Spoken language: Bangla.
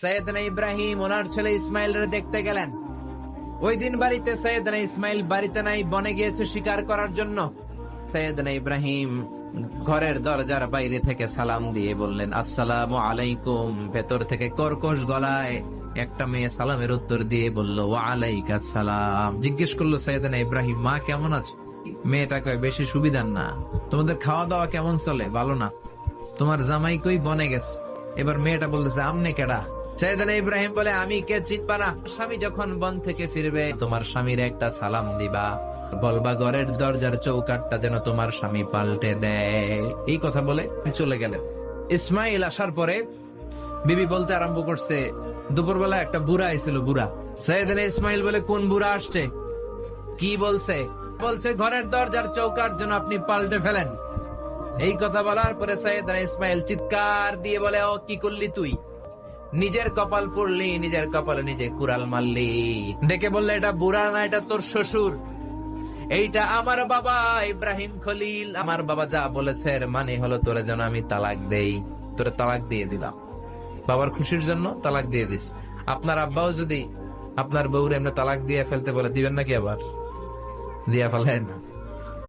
সৈয়দনা ইব্রাহিম ওনার ছেলে ইসমাইলের দেখতে গেলেন। ওই দিন বাড়িতে সৈয়দনা ইসমাইল বাড়িতে নাই, বনে গিয়েছে শিকার করার জন্য। সৈয়দনা ইব্রাহিম ঘরের দরজার বাইরে থেকে সালাম দিয়ে বললেন, আসসালামু আলাইকুম। ভেতর থেকে কর্কশ গলায় একটা মেয়ে সালামের উত্তর দিয়ে বলল, ওয়া আলাইকাস সালাম। জিজ্ঞেস করলো সৈয়দনা ইব্রাহিম, মা কেমন আছো? মেয়েটা কয়, বেশি সুবিধার না। তোমাদের খাওয়া দাওয়া কেমন চলে? ভালো না। তোমার জামাই কই? বনে গেছে। এবার মেয়েটা বলতেছে, আমনে কেডা? সৈয়দনা ইব্রাহিম বলে, আমি কে, চিনবা না? স্বামী যখন বন থেকে ফিরবে তোমার স্বামীর একটা সালাম দিবা, বলবা ঘরের দরজার চৌকাটটা যেন তোমার স্বামী পাল্টে দেয়। এই কথা বলে চলে গেলেন। ইসমাইল আসার পরে বিবি বলতে আরম্ভ করছে, দুপুরবেলা একটা বুড়া আইছিল। বুড়া। সৈয়দনা ইসমাইল বলে, কোন বুড়া আসছে? কি বলছে? বলছে ঘরের দরজার চৌকাট যেন আপনি পাল্টে ফেলেন। এই কথা বলার পরে সৈয়দনা ইসমাইল চিৎকার দিয়ে বলে, ও কি করলি তুই? নিজের কপাল পড়লি, নিজের কপালে নিজে কুড়াল মারলি। ডেকে বললে, এটা বুড়া না, এটা তোর শ্বশুর। এইটা আমার বাবা ইব্রাহিম খলিল। আমার বাবা যা বলেছে এর মানে হলো তোরে যেন আমি তালাক দেই। তোরে তালাক দিয়ে দিলাম। বাবার খুশির জন্য তালাক দিয়ে দিস। আপনার আব্বাও যদি আপনার বউরে এমনি তালাক দিয়ে ফেলতে বলে, দিবেন নাকি? আবার দিয়া ফেলেন না।